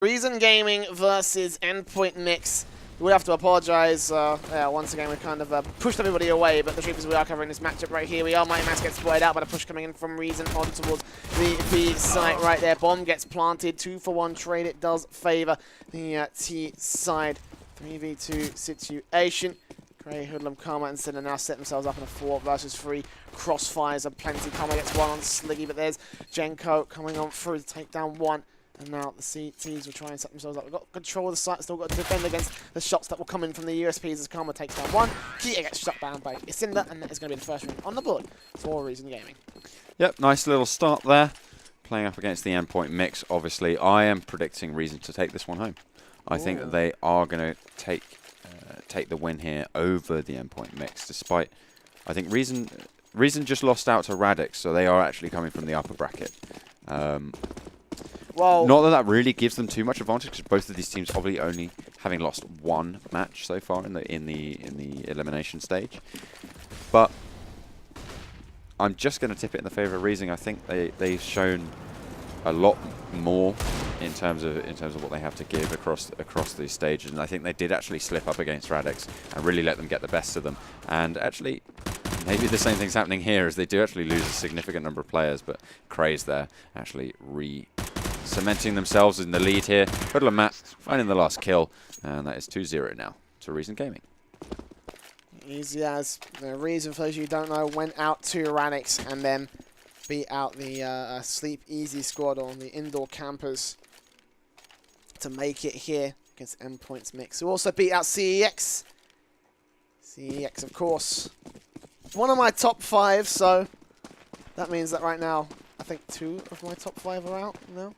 Reason Gaming versus Endpoint.Mix. We would have to apologise. Once again, we kind of pushed everybody away, but the truth is we are covering this matchup right here. We are MightyMax gets spotted out by the push coming in from Reason on towards the B site right there. Bomb gets planted. 2-for-1 trade. It does favour the T side. 3v2 situation. Cray, Hoodlum, Karma, and Cinder now set themselves up in a 4 versus 3. Crossfires are plenty. Karma gets one on Sliggy, but there's Jenko coming on through to take down one. And now the CTs will try and set themselves up. We've got control of the site, still got to defend against the shots that will come in from the USPs as Karma takes down one. Kita gets shut down by Cinder, and that is going to be the first round on the board for Reason Gaming. Yep, nice little start there. Playing up against the Endpoint.Mix, obviously. I am predicting Reason to take this one home. I think that they are going to take the win here over the Endpoint.Mix, despite, I think Reason just lost out to Radix, so they are actually coming from the upper bracket. Well, not that really gives them too much advantage, because both of these teams obviously only having lost one match so far in the elimination stage. But I'm just going to tip it in the favour of Reason. I think they've shown a lot more in terms of what they have to give across these stages, and I think they did actually slip up against Radix and really let them get the best of them. And actually, maybe the same thing's happening here, as they do actually lose a significant number of players, but Cray's there actually cementing themselves in the lead here. Hoodlum Matt finding the last kill, and that is 2-0 now to Reason Gaming. Easy as the Reason, for those of you who don't know, went out to Radix and then beat out the Sleep Easy squad on the indoor campers to make it here against Endpoint.Mix, who also beat out CEX. CEX, of course, one of my top 5, so that means that right now I think 2 of my top 5 are out now.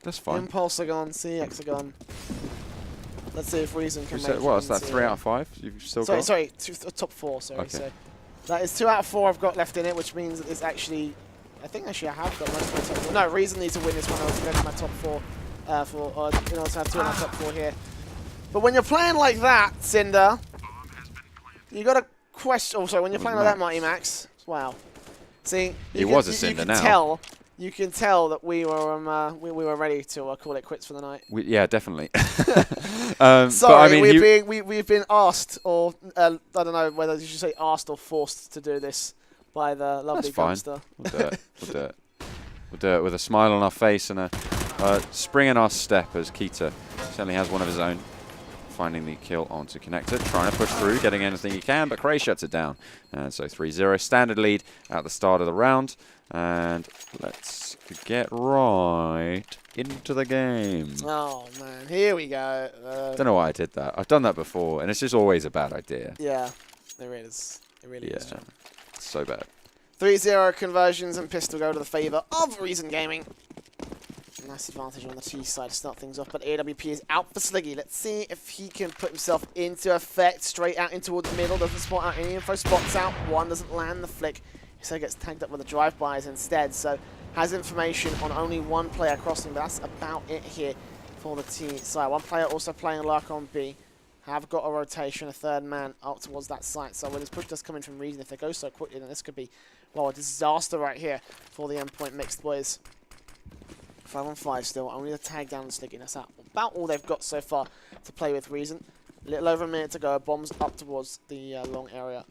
That's fine. Impulse are gone, CX are gone. Let's see if Reason can make it. What is that, 3 out of 5? You've still got? Sorry, top 4, sorry. Okay. So that is 2 out of 4 I've got left in it, which means it's actually, I think actually I have got most of my top 4. No, Reason needs to win this one, else to go to my top 4, in order to have 2 in my top 4 here. But when you're playing like that, Cinder, you got to question, oh sorry, when you're playing like that, MightyMax, wow. See, you can tell that we were ready to call it quits for the night. Yeah, definitely. Sorry, but, I mean, we've been asked, or I don't know whether you should say asked or forced to do this by the lovely Gunstar. We'll do it. We'll do it. We'll do it with a smile on our face and a spring in our step, as Kita certainly has one of his own. Finding the kill onto Connector, trying to push through, getting anything he can, but Cray shuts it down. And so 3-0, standard lead at the start of the round. And let's get right into the game. Oh man, here we go. Don't know why I did that. I've done that before, and it's just always a bad idea. Yeah, there is. It really is. It's so bad. 3-0 conversions and pistol go to the favour of Reason Gaming. Nice advantage on the T side to start things off, but AWP is out for Sliggy. Let's see if he can put himself into effect. Straight out in towards the middle, doesn't spot out any info, spots out, one doesn't land the flick. So gets tagged up with the drive-bys instead, so has information on only one player crossing, but that's about it here for the T side. One player also playing Lurk on B. Have got a rotation, a third man up towards that site, so when this push does come in from Reason, if they go so quickly, then this could be, well, a disaster right here for the Endpoint.Mix boys. 5-on-5 still, only the tag down and Sliggy. That's about all they've got so far to play with Reason. A little over a minute to go, bombs up towards the long area.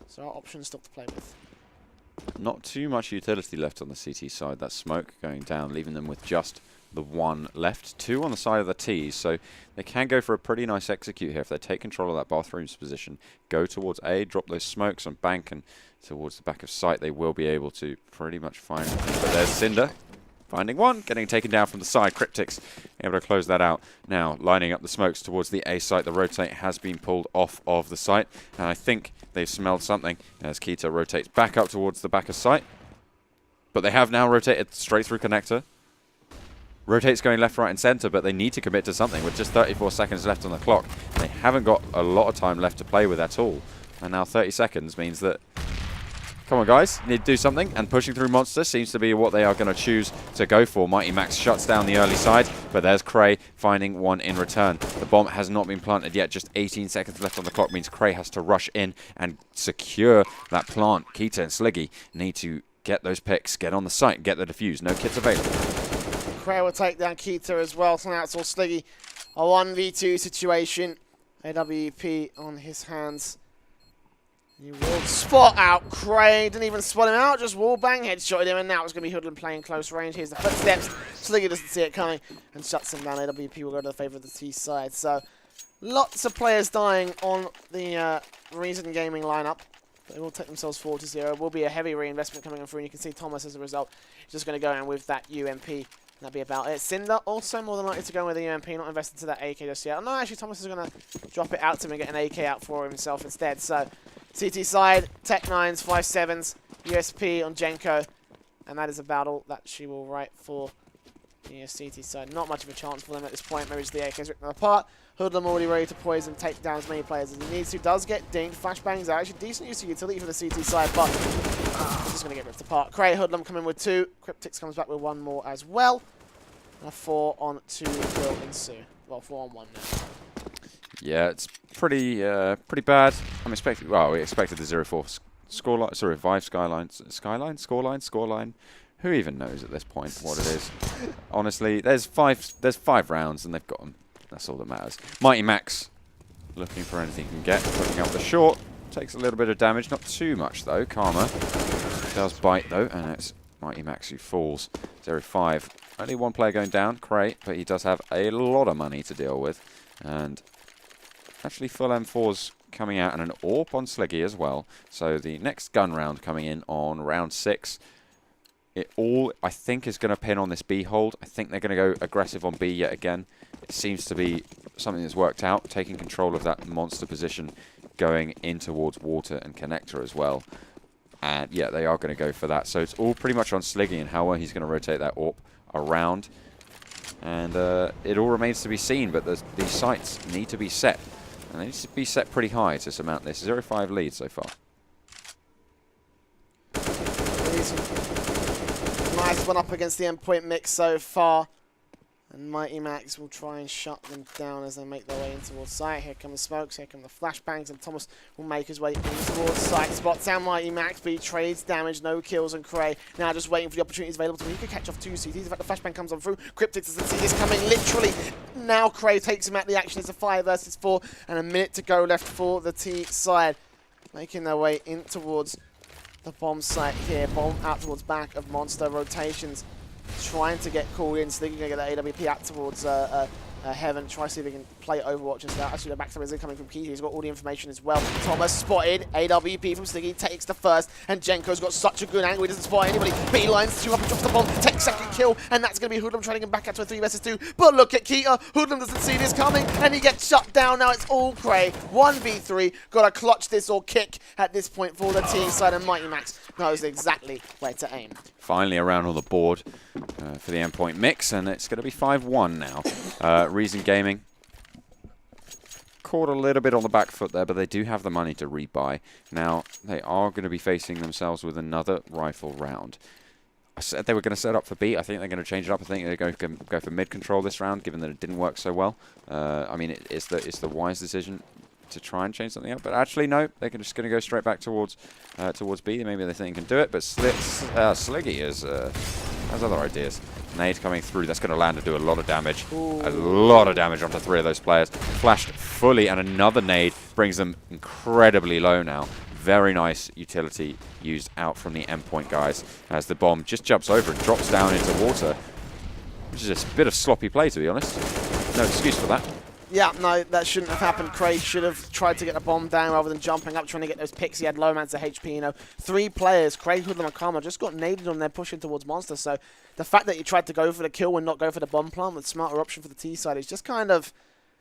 So our options still to play with. Not too much utility left on the CT side. That smoke going down, leaving them with just the 1 left. 2 on the side of the T's, so they can go for a pretty nice execute here if they take control of that bathroom's position. Go towards A, drop those smokes on bank, and towards the back of site they will be able to pretty much find it. But there's Cinder. Finding one, getting taken down from the side. Cryptics able to close that out. Now lining up the smokes towards the A site. The rotate has been pulled off of the site, and I think they've smelled something as Kita rotates back up towards the back of site. But they have now rotated straight through Connector. Rotates going left, right, and center, but they need to commit to something with just 34 seconds left on the clock. They haven't got a lot of time left to play with at all, and now 30 seconds means that, come on, guys, you need to do something, and pushing through Monster seems to be what they are going to choose to go for. MightyMax shuts down the early side, but there's Cray finding one in return. The bomb has not been planted yet. Just 18 seconds left on the clock means Cray has to rush in and secure that plant. Kita and Sliggy need to get those picks, get on the site, get the defuse. No kits available. Cray will take down Keita as well. So now it's all Sliggy. A 1v2 situation. AWP on his hands. He will spot out Cray. Didn't even spot him out, just wallbang, headshotted him, and now it's going to be Hoodlum playing close range. Here's the footsteps. Sliggy doesn't see it coming and shuts him down. AWP will go to the favour of the T side. So lots of players dying on the Reason Gaming lineup. They will take themselves 4-0. Will be a heavy reinvestment coming on through, and you can see Thomas as a result. He's just going to go in with that UMP. That'll be about it. Cinder also more than likely to go with the UMP, not invested to that AK just yet. Oh, no, actually Thomas is going to drop it out to him and get an AK out for himself instead. So CT side, Tech 9s, 5.7s, USP on Jenko. And that is about all that she will write for the CT side. Not much of a chance for them at this point. Maybe just the AKs ripping them apart. Hoodlum already ready to poison, take down as many players as he needs to. Does get dinged. Flashbangs are actually decent use of utility for the CT side, but he's just going to get ripped apart. Cray, Hoodlum coming with 2. Cryptix comes back with 1 more as well. And a 4-on-2 will ensue. Well, 4-on-1 now. Yeah, it's pretty bad. I'm expecting. Well, we expected the 0-4 scoreline. Sorry, 5 scoreline. Who even knows at this point what it is? Honestly, there's 5 rounds and they've got them. That's all that matters. Mighty Max looking for anything he can get. Looking up the short. Takes a little bit of damage. Not too much though. Karma does bite though, and it's Mighty Max who falls. 0-5. Only 1 player going down. Cray, but he does have a lot of money to deal with. And actually full M4's coming out and an AWP on Sliggy as well. So the next gun round coming in on round 6. It all, I think, is going to pin on this B hold. I think they're going to go aggressive on B yet again. It seems to be something that's worked out, taking control of that monster position, going in towards water and connector as well. And yeah, they are going to go for that. So it's all pretty much on Sliggy and how well he's going to rotate that AWP around. And it all remains to be seen, but these sites need to be set. And they need to be set pretty high to surmount this 0-5 lead so far. Nice one up against the Endpoint.Mix so far. And Mighty Max will try and shut them down as they make their way in towards site. Here come the smokes, here come the flashbangs, and Thomas will make his way in towards site. Spots down Mighty Max, but he trades damage, no kills on Cray. Now just waiting for the opportunities available to him. He could catch off 2 CTs. In fact, the flashbang comes on through. Cryptix doesn't see this coming, literally. Now Cray takes him at the action. It's a 5 versus 4, and a minute to go left for the T side. Making their way in towards the bomb site here. Bomb out towards back of Monster. Rotations trying to get called in, so they're going to get that AWP out towards Heaven. Try to see if he can play Overwatch and stuff. Actually, the back is coming from Keita. He's got all the information as well. Thomas spotted. AWP from Sliggy takes the first, and Jenko's got such a good angle. He doesn't spot anybody. B-lines 2 up and drops the bomb. Takes second kill, and that's going to be Hoodlum trying to get back out to a 3 versus 2. But look at Keita. Hoodlum doesn't see this coming, and he gets shut down. Now it's all Cray. 1v3. Got to clutch this or kick at this point for the T side, and Mighty Max knows exactly where to aim. Finally around on the board for the Endpoint.Mix, and it's going to be 5-1 now. Reason Gaming caught a little bit on the back foot there, but they do have the money to rebuy. Now, they are going to be facing themselves with another rifle round. I said they were going to set up for B. I think they're going to change it up. I think they're going to go for mid-control this round, given that it didn't work so well. I mean, it's the wise decision to try and change something up, but actually no, they're just going to go straight back towards B. Maybe they think they can do it, but Sliggy has other ideas. Nade coming through, that's going to land and do a lot of damage. Ooh. A lot of damage onto 3 of those players. Flashed fully, and another nade brings them incredibly low now. Very nice utility used out from the Endpoint guys as the bomb just jumps over and drops down into water, which is a bit of sloppy play, to be honest. No excuse for that. Yeah, no, that shouldn't have happened. Cray should have tried to get the bomb down rather than jumping up, trying to get those picks. He had low amounts of HP, you know. 3 players, Cray, Hoodlum, and Karma, just got naded on there pushing towards Monster. So the fact that you tried to go for the kill and not go for the bomb plant with smarter option for the T side is just kind of,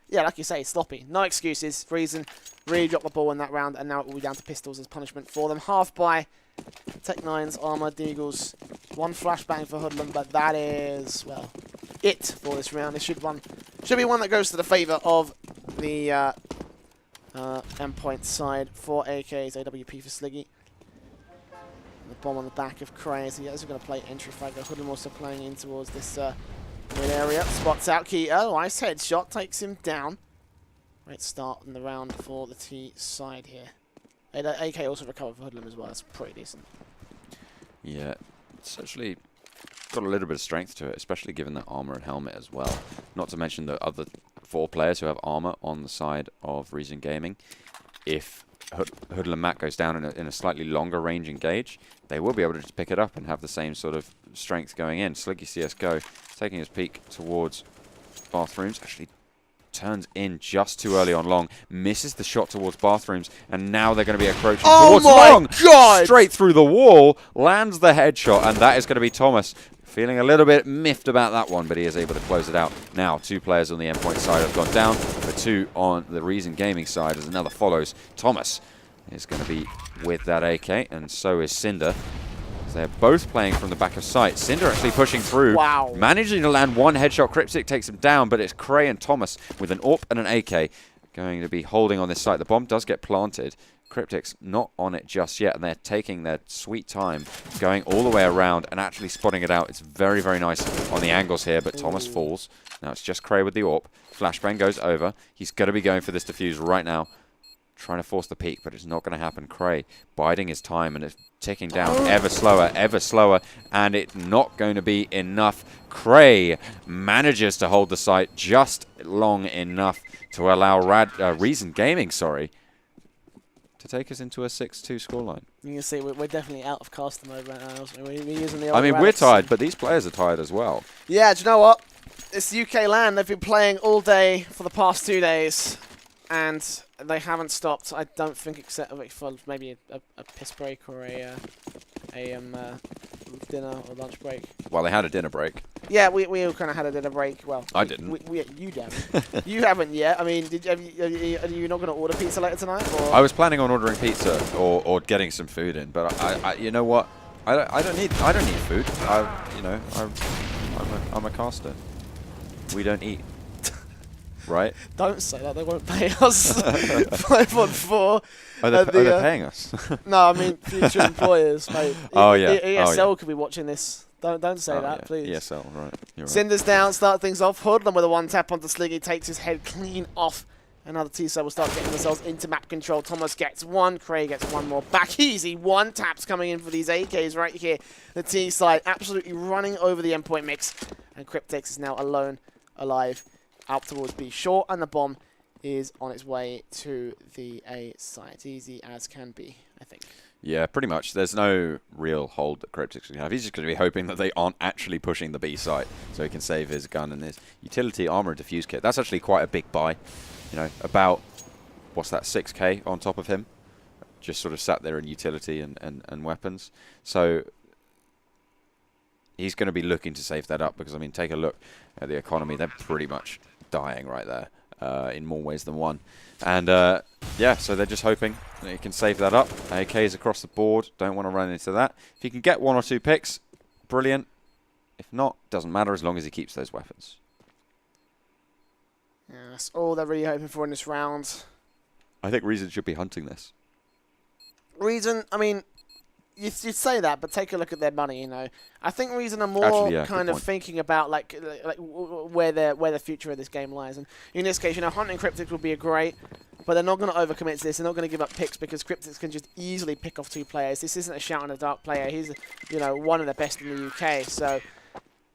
yeah, like you say, sloppy. No excuses. Reason really dropped the ball in that round, and now it will be down to pistols as punishment for them. Half by Tech 9's Armored Deagles. 1 flashbang for Hoodlum, but that is, well, it for this round. It should be one that goes to the favour of the Endpoint side for AK's AWP for Sliggy. The bomb on the back of Cray. So he's going to play entry flag. Hoodlum also playing in towards this mid area. Spots out Keita. Nice headshot. Takes him down. Great start in the round for the T side here. AK also recovered for Hoodlum as well. That's pretty decent. Yeah, it's actually got a little bit of strength to it, especially given the armor and helmet as well. Not to mention the other 4 players who have armor on the side of Reason Gaming. If Hoodle and Matt goes down in a slightly longer range engage, they will be able to just pick it up and have the same sort of strength going in. UKCSGO taking his peek towards bathrooms, actually turns in just too early on long, misses the shot towards bathrooms, and now they're going to be approaching towards long. God! Straight through the wall, lands the headshot, and that is going to be Thomas. Feeling a little bit miffed about that one, but he is able to close it out. Now, 2 players on the Endpoint side have gone down. The 2 on the Reason Gaming side as another follows. Thomas is going to be with that AK, and so is Cinder. They're both playing from the back of sight. Cinder actually pushing through. Wow. Managing to land 1 headshot. Cryptic takes him down, but it's Cray and Thomas with an AWP and an AK going to be holding on this site. The bomb does get planted. Cryptic's not on it just yet, and they're taking their sweet time, going all the way around and actually spotting it out. It's very, very nice on the angles here, but Thomas falls. Now it's just Cray with the AWP. Flashbang goes over. He's going to be going for this defuse right now. Trying to force the peak, but it's not going to happen. Cray biding his time, and it's ticking down ever slower, and it's not going to be enough. Cray manages to hold the site just long enough to allow Reason Gaming, to take us into a 6-2 scoreline. You can see we're definitely out of custom mode right now. We're using the I mean, we're relics. tired, but these players are tired as well. Yeah, do you know what? It's UK LAN. They've been playing all day for the past 2 days, and they haven't stopped. I don't think, except for maybe a piss break or a dinner or lunch break. Well, they had a dinner break. Yeah, we all kind of had a dinner break. Well, I didn't. You haven't. You haven't yet. I mean, are you not going to order pizza later tonight? Or? I was planning on ordering pizza or getting some food in, but I you know what? I don't need food. I'm a caster. We don't eat. Right? Don't say that, they won't pay us. 5 on 4. Are they paying us? No, I mean future employers, mate. Oh, yeah. ESL could be watching this. Don't say that, yeah. please. ESL, right. You're right. Cinder's down, start things off. Hoodlum with a 1-tap onto Sliggy, takes his head clean off. Another T-side will start getting themselves into map control. Thomas gets 1, Cray gets 1 more. Back easy, 1 taps coming in for these AKs right here. The T-side absolutely running over the Endpoint.Mix. And Cryptix is now alone, alive, out towards B short, and the bomb is on its way to the A site. Easy as can be, I think. Yeah, pretty much. There's no real hold that Cryptix can have. He's just going to be hoping that they aren't actually pushing the B site so he can save his gun and his utility armor and defuse kit. That's actually quite a big buy. You know, about, what's that, 6k on top of him. Just sort of sat there in utility and weapons. So he's going to be looking to save that up because, I mean, take a look at the economy. They're pretty much dying right there in more ways than one. And, yeah, so they're just hoping that he can save that up. AKs across the board. Don't want to run into that. If he can get 1 or 2 picks, brilliant. If not, doesn't matter as long as he keeps those weapons. Yeah, that's all they're really hoping for in this round. I think Reason should be hunting this. Reason, I mean, you'd say that, but take a look at their money, you know. I think Reason are more kind of thinking about like where the future of this game lies. And in this case, you know, hunting Cryptic would be a great, but they're not going to overcommit to this. They're not going to give up picks because Cryptic can just easily pick off 2 players. This isn't a shout in the dark player. He's, you know, one of the best in the UK. So,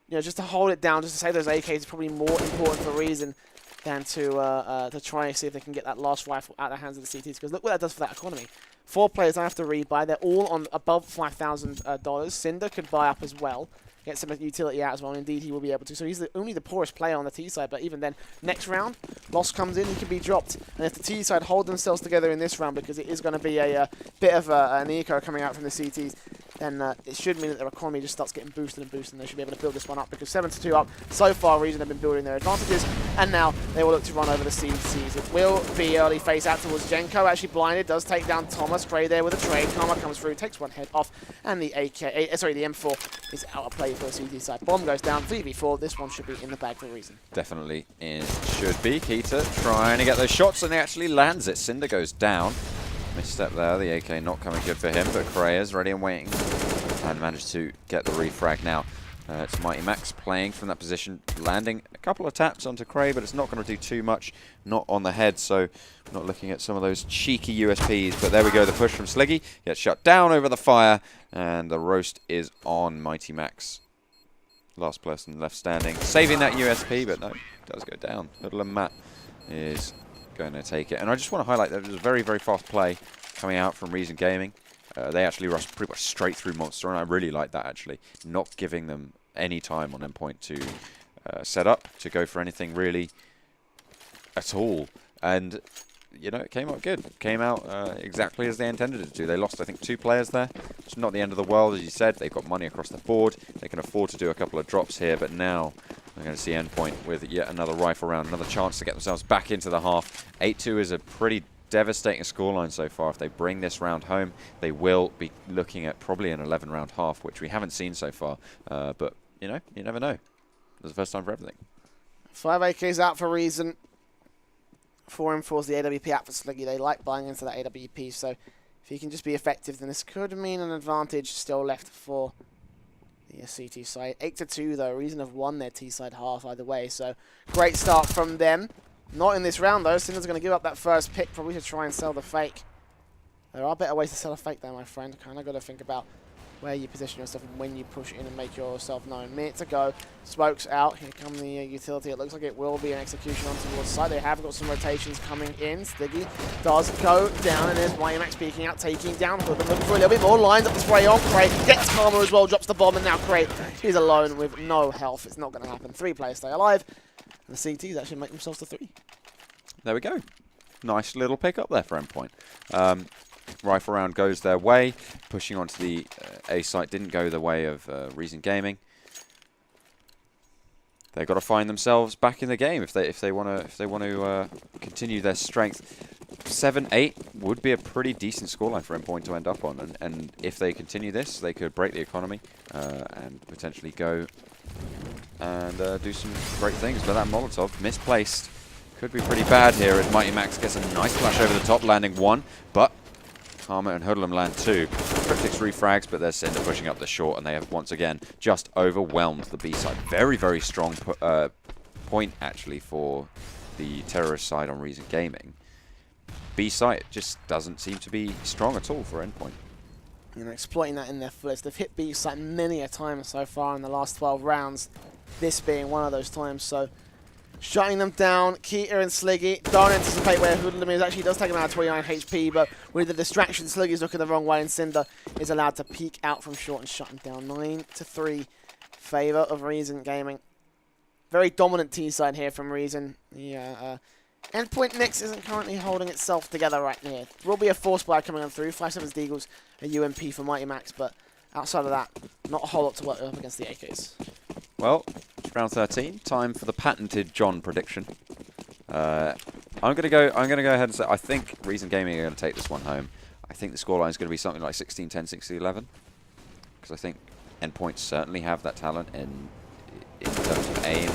you know, just to hold it down, just to save those AKs is probably more important for Reason than to try and see if they can get that last rifle out of the hands of the CTs. Because look what that does for that economy. 4 players I have to rebuy. They're all on above $5,000. Cinder could buy up as well. Get some utility out as well. Indeed, he will be able to. So he's only the poorest player on the T side. But even then, next round, Loss comes in, he can be dropped. And if the T side hold themselves together in this round, because it is going to be a bit of an eco coming out from the CTs, then it should mean that their economy just starts getting boosted and boosted, and they should be able to build this one up, because 7-2 up. So far, Reason have been building their advantages, and now they will look to run over the CTs. It will be early face out towards Jenko, actually blinded, does take down Thomas. Cray there with a trade. Karma comes through, takes 1 head off, and the the M4 is out of play for the CT side. Bomb goes down, 3v4. This one should be in the bag for Reason. Definitely it should be. Keita trying to get those shots, and he actually lands it. Cinder goes down. Misstep there, the AK not coming good for him, but Cray is ready and waiting and managed to get the refrag now. It's Mighty Max playing from that position, landing a couple of taps onto Cray, but it's not going to do too much, not on the head, so not looking at some of those cheeky USPs. But there we go, the push from Sliggy gets shut down over the fire, and the roast is on Mighty Max. last person left standing, saving that USP, but no, it does go down. Hoodle and Matt is going to take it. And I just want to highlight that it was a very, very fast play coming out from Reason Gaming. They actually rushed pretty much straight through Monster, and I really like that, actually. Not giving them any time on Endpoint to set up, to go for anything really at all. And, you know, it came out good. It came out exactly as they intended it to. They lost, I think, 2 players there. It's not the end of the world, as you said. They've got money across the board. They can afford to do a couple of drops here, but now we're going to see Endpoint with yet another rifle round, another chance to get themselves back into the half. 8-2 is a pretty devastating scoreline so far. If they bring this round home, they will be looking at probably an 11-round half, which we haven't seen so far. But, you know, you never know. It's the first time for everything. 5 AKs out for Reason. 4 M4's the AWP out for Sliggy. They like buying into that AWP, so if he can just be effective, then this could mean an advantage still left for the CT side. 8-2 though. Reason have won their T side half either way, so great start from them. Not in this round though. Cinder's going to give up that first pick, probably to try and sell the fake. There are better ways to sell a fake though, my friend. Kind of got to think about where you position yourself and when you push in and make yourself known. Minute to go. Smokes out. Here come the utility. It looks like it will be an execution on towards the side. They have got some rotations coming in. Stiggy does go down, and there's YMX peeking out, taking down Hoodlum, looking for a little bit more. Lines up the spray on Crate. Gets Karma as well, drops the bomb, and now Crate is alone with no health. It's not going to happen. 3 players stay alive. And the CTs actually make themselves to 3. There we go. Nice little pick up there for Endpoint. Rifle round goes their way. Pushing onto the A site didn't go the way of Reason Gaming. They've got to find themselves back in the game if they want to continue their strength. 7-8 would be a pretty decent scoreline for Endpoint to end up on, and if they continue this, they could break the economy and potentially go and do some great things. But that Molotov misplaced could be pretty bad here as MightyMax gets a nice flash over the top, landing 1, but Karma and Hoodlum land 2. Cryptics refrags, but they're Cinder pushing up the short, and they have once again just overwhelmed the B side. Very, very strong point, actually, for the terrorist side on Reason Gaming. B side just doesn't seem to be strong at all for Endpoint. And exploiting that in their fullest. They've hit B site many a time so far in the last 12 rounds, this being one of those times. So shutting them down. Keita and Sliggy don't anticipate where Hoodlum is. Actually, does take him out of 29 HP, but with the distraction, Sliggy's looking the wrong way, and Cinder is allowed to peek out from short and shut him down. 9-3, favor of Reason Gaming. Very dominant T side here from Reason. Yeah, Endpoint.Mix isn't currently holding itself together right here. There will be a force buy coming on through. 5-7's Deagles, a UMP for MightyMax, but outside of that, not a whole lot to work up against the AKs. Well, it's round 13. Time for the patented John prediction. I'm gonna go ahead and say I think Reason Gaming are going to take this one home. I think the scoreline is going to be something like 16-10, 16-11, because I think Endpoint certainly have that talent in terms of aim,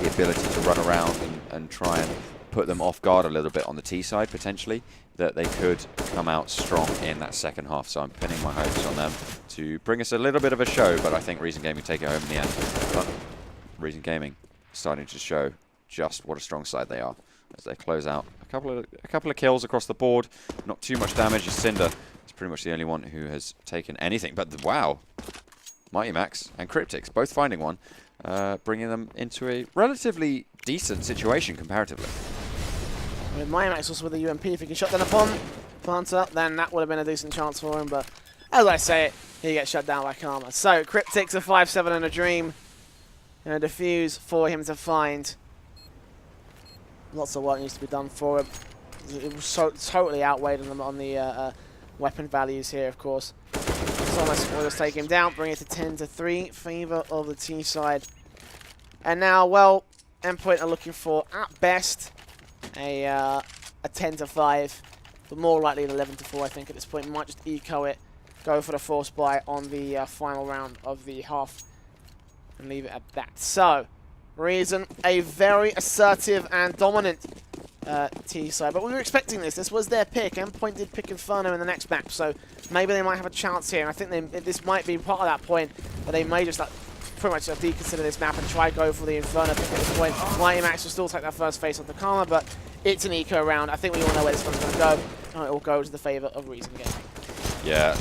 the ability to run around and try and put them off guard a little bit on the T side potentially, that they could come out strong in that second half. So I'm pinning my hopes on them to bring us a little bit of a show, but I think Reason Gaming take it home in the end. But Reason Gaming starting to show just what a strong side they are as they close out a couple of kills across the board. Not too much damage as Cinder is pretty much the only one who has taken anything. But wow, MightyMax and Cryptics both finding one, bringing them into a relatively decent situation comparatively. With MightyMax also with a UMP, if he can shut down a planter, then that would have been a decent chance for him. But as I say it, he gets shut down by Karma. So Cryptics a 5-7 and a dream, and a defuse for him to find. Lots of work needs to be done for him. It was so totally outweighed on the weapon values here, of course. Thomas will just take him down, bring it to 10-3, favor of the T side. And now, well, Endpoint are looking for at best a 10-5, but more likely an 11-4. I think at this point, might just eco it, go for the force buy on the final round of the half, and leave it at that. So, Reason, a very assertive and dominant T side, but we were expecting this. This was their pick. Endpoint did pick Inferno in the next map, so maybe they might have a chance here. And I think this might be part of that point, that they may just pretty much deconsider this map and try to go for the Inferno pick at this point. MightyMax will still take that first face off the Karma, but it's an eco round. I think we all know where this one's going to go, and it will go to the favor of Reason Gaming. Yeah,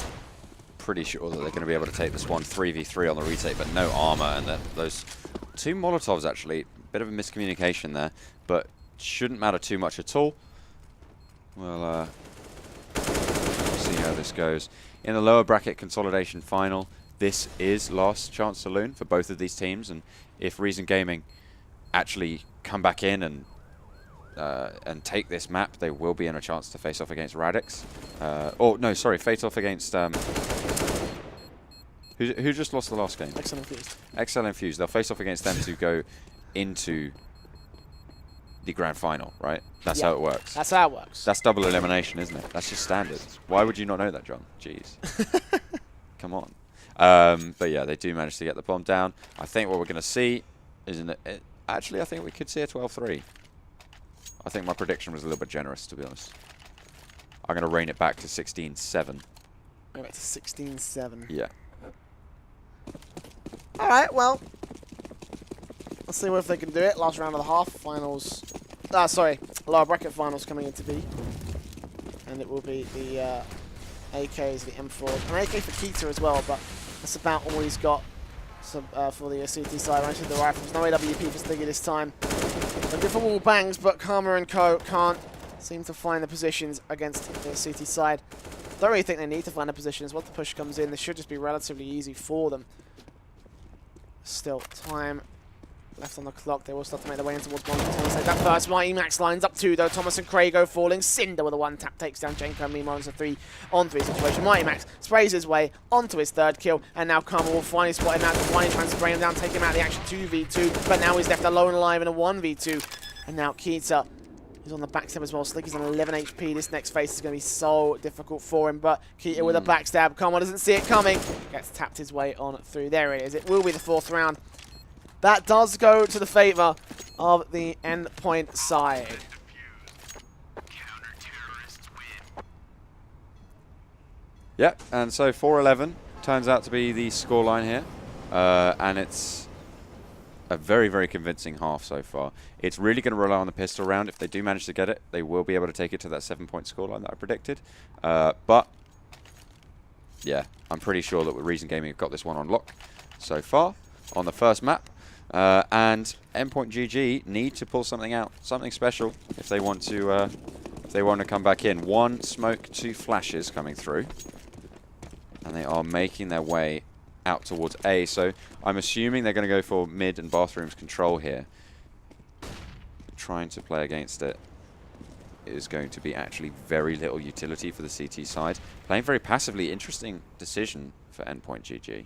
pretty sure that they're going to be able to take this one 3v3 on the retake, but no armor, and those 2 Molotovs actually, bit of a miscommunication there, but shouldn't matter too much at all. We'll see how this goes. In the lower bracket consolidation final, this is last chance saloon for both of these teams, and if Reason Gaming actually come back in and take this map, they will be in a chance to face off against Radix. Oh no, sorry, face off against who just lost the last game? XL Infused. XL Infused. They'll face off against them to go into the grand final, right? That's how it works. That's how it works. That's double elimination, isn't it? That's just standard. Why would you not know that, John? Jeez. Come on. But yeah, they do manage to get the bomb down. I think what we're going to see is actually, I think we could see a 12-3. I think my prediction was a little bit generous, to be honest. I'm going to rein it back to 16-7. Go back to 16-7. Yeah. All right, well, let's see if they can do it. Last round of the half finals. Sorry, lower bracket finals coming into B, and it will be the AKs, the M4, an AK for Keita as well. But that's about all he's got for the CT side. Right to the rifles. No AWP for Sliggy this time. A different wall bangs, but Karma and Co can't seem to find the positions against the CT side. Don't really think they need to find the positions. Once the push comes in, this should just be relatively easy for them. Still, time left on the clock. They will start to make their way in towards one. Thomas that first. Mighty.Max lines up 2 though. Thomas and Krago falling. Cinder with a 1-tap takes down Jenko. Meanwhile, it's a 3-on-3 situation. Mighty.Max sprays his way onto his 3rd kill, and now Karma will finally spot him out. Finally trying to spray him down, take him out of the action 2v2, but now he's left alone alive in a 1v2. And now Keita is on the backstab as well. Sliggy's on 11 HP. This next phase is going to be so difficult for him, but Keita with a backstab. Karma doesn't see it coming. Gets tapped his way on through. There it is. It will be the 4th round. That does go to the favour of the Endpoint side. Yep, and so 4-11 turns out to be the scoreline here. And it's a very, very convincing half so far. It's really going to rely on the pistol round. If they do manage to get it, they will be able to take it to that 7-point scoreline that I predicted. But, yeah, I'm pretty sure that Reason Gaming have got this one on lock so far on the first map. And Endpoint.GG need to pull something out, something special, if they want to come back in. 1 smoke, 2 flashes coming through, and they are making their way out towards A. So I'm assuming they're going to go for mid and bathrooms control here. Trying to play against it is going to be actually very little utility for the CT side. Playing very passively. Interesting decision for Endpoint.GG.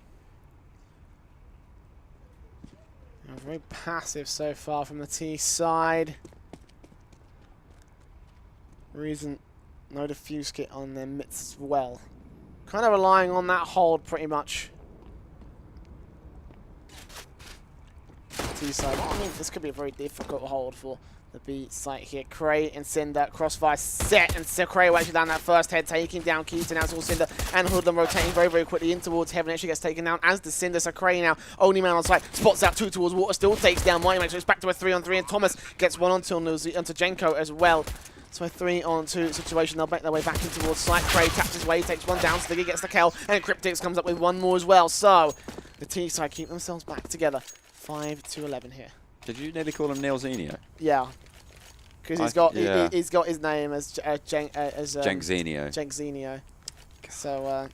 Very passive so far from the T side. Reason no defuse kit on their mitts as well. Kind of relying on that hold pretty much. T side. I mean, this could be a very difficult hold for the B site here. Cray and Cinder, crossfire set, and Cray will actually down that first head, taking down Keita. Now it's all Cinder and Hoodlum rotating very, very quickly in towards Heaven. Actually gets taken down as the Cinder. So Cray now, only man on site, spots out 2 towards water, still takes down Mighty.Max. So it's back to a 3-on-3, and Thomas gets 1 onto Jenko as well. So a 3-on-2 situation. They'll make their way back in towards site. Cray taps his way, takes 1 down. Sliggy gets the kill, and Cryptix comes up with 1 more as well. So the T side keep themselves back together. 5-11 here. Did you nearly call him Neil Zenio? Yeah, because he's got his name as Jenkzinio. Jenkzinio. So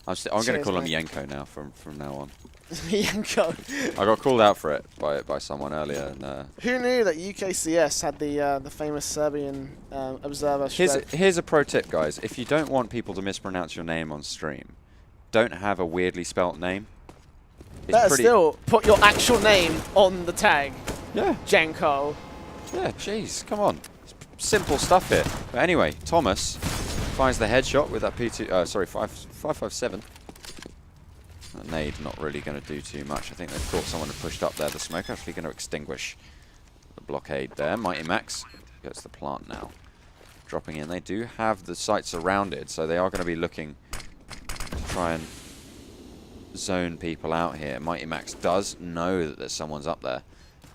I'm going to call him Yenko now from now on. Yenko. I got called out for it by someone earlier. And, who knew that UKCS had the famous Serbian observer? Here's a pro tip, guys. If you don't want people to mispronounce your name on stream, don't have a weirdly spelt name. Better still, put your actual name on the tag. Yeah. Jenko. Yeah, jeez, come on. It's simple stuff here. But anyway, Thomas finds the headshot with that P2. Sorry, 557. That nade not really going to do too much. I think they thought someone had pushed up there. The smoke actually going to extinguish the blockade there. Mighty.Max gets the plant now. Dropping in. They do have the site surrounded, so they are going to be looking to try and zone people out here. Mighty.Max does know that there's someone's up there.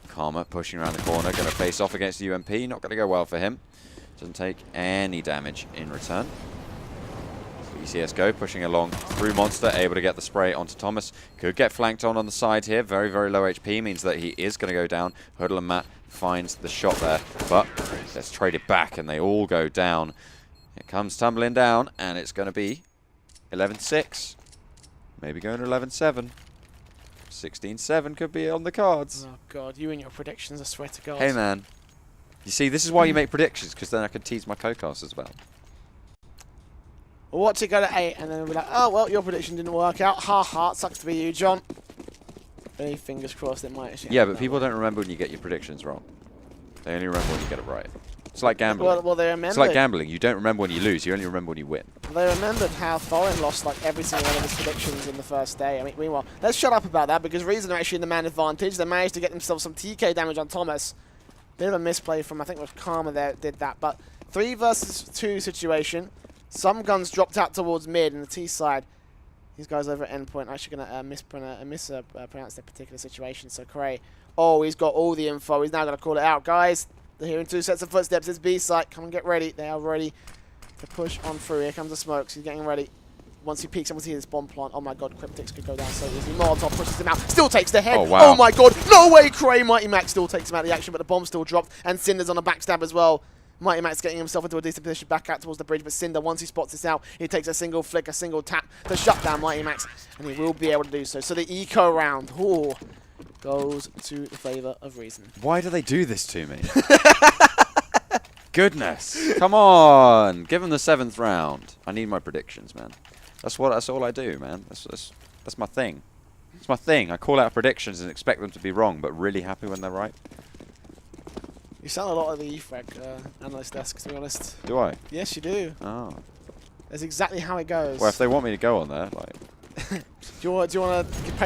Karma pushing around the corner, going to face off against UMP. Not going to go well for him. Doesn't take any damage in return. UKCSGO pushing along through Monster, able to get the spray onto Thomas. Could get flanked on the side here. Very, very low HP means that he is going to go down. Huddle and Matt finds the shot there, but let's trade it back, and they all go down. It comes tumbling down, and it's going to be 11-6. Maybe going to 11-7. 16-7 could be on the cards. Oh, God. You and your predictions, I swear to God. Hey, man. You see, this is why you make predictions, because then I can tease my co-cast as well. We'll watch it go to 8, and then we'll be like, oh, well, your prediction didn't work out. Ha ha, it sucks to be you, John. Any fingers crossed it might actually. Yeah, but people don't remember when you get your predictions wrong. They only remember when you get it right. It's like gambling. Well, they remembered. It's like gambling. You don't remember when you lose. You only remember when you win. They remembered how Thorin lost like every single one of his predictions in the first day. I mean, meanwhile, let's shut up about that because Reason are actually in the man advantage. They managed to get themselves some TK damage on Thomas. Bit of a misplay from, I think it was Karma there did that. But 3 versus 2 situation. Some guns dropped out towards mid in the T side. These guys over at Endpoint are actually going to mispronounce their particular situation. So Cray, oh, he's got all the info. He's now going to call it out. Guys, they're hearing 2 sets of footsteps. It's B site. Come and get ready. They are ready to push on through. Here comes the smokes. He's getting ready. Once he peeks, we'll see this bomb plant. Oh my God, Cryptics could go down so easy. Molotov pushes him out. Still takes the head. Oh, wow. Oh my God. No way, Cray. Mighty Max still takes him out of the action, but the bomb still dropped. And Cinder's on a backstab as well. Mighty Max getting himself into a decent position back out towards the bridge, but Cinder, once he spots this out, he takes a single flick, a single tap to shut down Mighty Max, and he will be able to do so. So the eco round goes to the favour of Reason. Why do they do this to me? Goodness. Come on. Give them the 7th round. I need my predictions, man. That's all I do, man. That's my thing. It's my thing. I call out predictions and expect them to be wrong, but really happy when they're right. You sound a lot of the EFRAG analyst desk, to be honest. Do I? Yes, you do. Oh. That's exactly how it goes. Well, if they want me to go on there, like... do you want to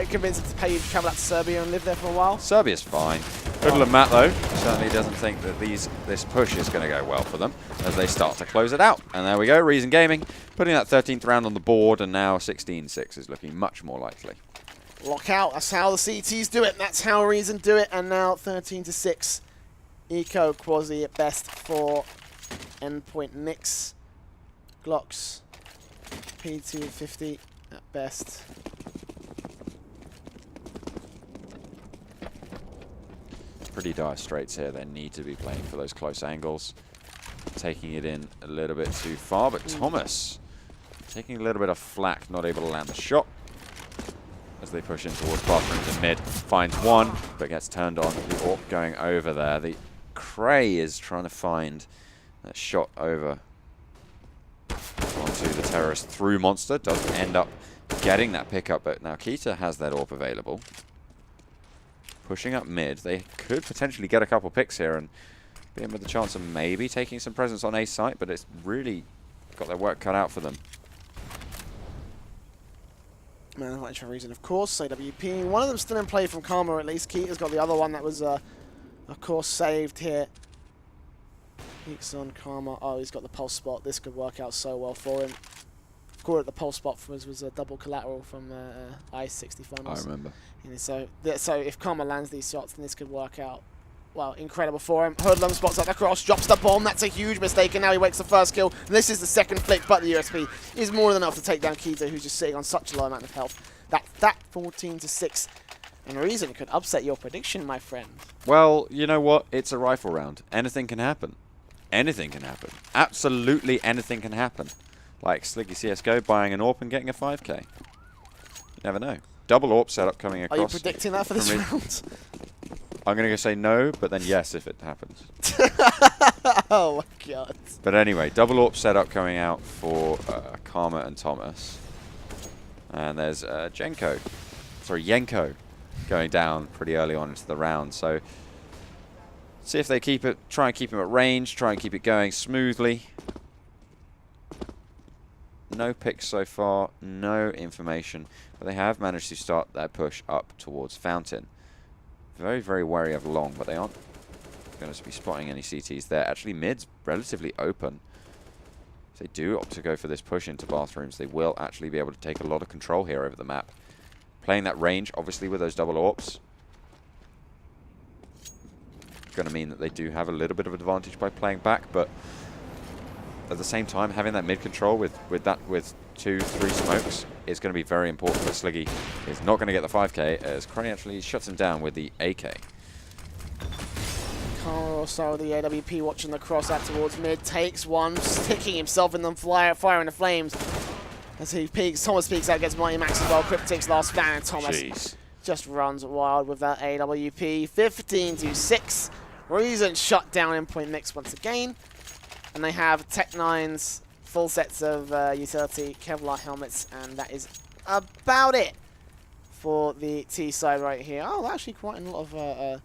convince them to pay you to travel out to Serbia and live there for a while? Serbia's fine. Huddle and Matt, though, certainly doesn't think that this push is going to go well for them as they start to close it out. And there we go, Reason Gaming putting that 13th round on the board, and now 16-6 is looking much more likely. Lockout, that's how the CTs do it. That's how Reason do it. And now 13-6. Eco quasi at best for Endpoint.Mix. Glocks. P250 at best. Pretty dire straits here. They need to be playing for those close angles. Taking it in a little bit too far, but Thomas taking a little bit of flack, not able to land the shot. As they push in towards bathrooms and mid. Finds one, but gets turned on. The AWP going over there. The Cray is trying to find that shot over onto the terrorist through Monster. Does end up getting that pickup, but now Kita has that AWP available. Pushing up mid. They could potentially get a couple picks here and be in with the chance of maybe taking some presence on A site, but it's really got their work cut out for them. Man advantage for Reason, of course. AWP. One of them still in play from Karma, at least. Keita's got the other one that was, of course, saved here. Peeks on Karma. Oh, he's got the pulse spot. This could work out so well for him. Called it the pulse spot was a double collateral from I-60 finals. I remember. And so if Karma lands these shots, then this could work out, well, incredible for him. Hoodlum spots up the cross, drops the bomb. That's a huge mistake, and now he wakes the first kill. And this is the second flick, but the USP is more than enough to take down Keita, who's just sitting on such a low amount of health. That 14-6. And Reason could upset your prediction, my friend. Well, you know what? It's a rifle round. Anything can happen. Anything can happen. Absolutely anything can happen. Like Sliggy CSGO buying an AWP and getting a 5k. You never know. Double AWP setup coming across. Are you predicting that for this round? I'm going to go say no, but then yes if it happens. Oh my God. But anyway, double AWP setup coming out for Karma and Thomas. And there's Yenko going down pretty early on into the round. So see if they try and keep him at range, try and keep it going smoothly. No picks so far, no information, but they have managed to start their push up towards Fountain. Very, very wary of long, but they aren't going to be spotting any CTs there. Actually, mid's relatively open. If they do opt to go for this push into bathrooms, they will actually be able to take a lot of control here over the map. Playing that range, obviously, with those double AWPs. Going to mean that they do have a little bit of advantage by playing back, but at the same time, having that mid control with 2, 3 smokes is going to be very important, but Sliggy is not going to get the 5k as Crane actually shuts him down with the AK. Carl also the AWP watching the cross out towards mid, takes one, sticking himself in the fire in the flames. As he peeks, Thomas peeks out, gets Mighty Max as well. Cryptic's last span, and Thomas just runs wild with that AWP. 15-6. Reason shut down Endpoint.Mix once again. And they have Tech9's full sets of utility Kevlar helmets, and that is about it for the T side right here. Oh, actually quite a lot of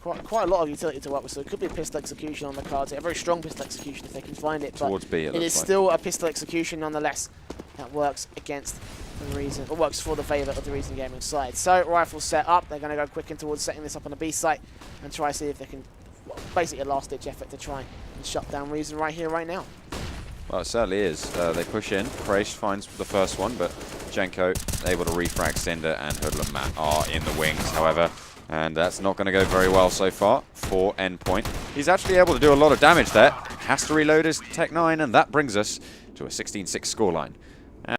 quite a lot of utility to work with, so it could be a pistol execution on the cards. A very strong pistol execution if they can find it, Towards but B, it is still a pistol execution nonetheless that works against the Reason, or works for the favour of the Reason Gaming side. So rifle set up, they're going to go quick in towards setting this up on the B site and try to see if they can, basically a last ditch effort to try and shut down Reason right here, right now. Well, it certainly is. They push in. Krash finds the first one, but Jenko able to refrag Cinder, and Hoodlum Matt are in the wings, however. And that's not going to go very well so far for Endpoint. He's actually able to do a lot of damage there. Has to reload his Tech 9, and that brings us to a 16-6 scoreline.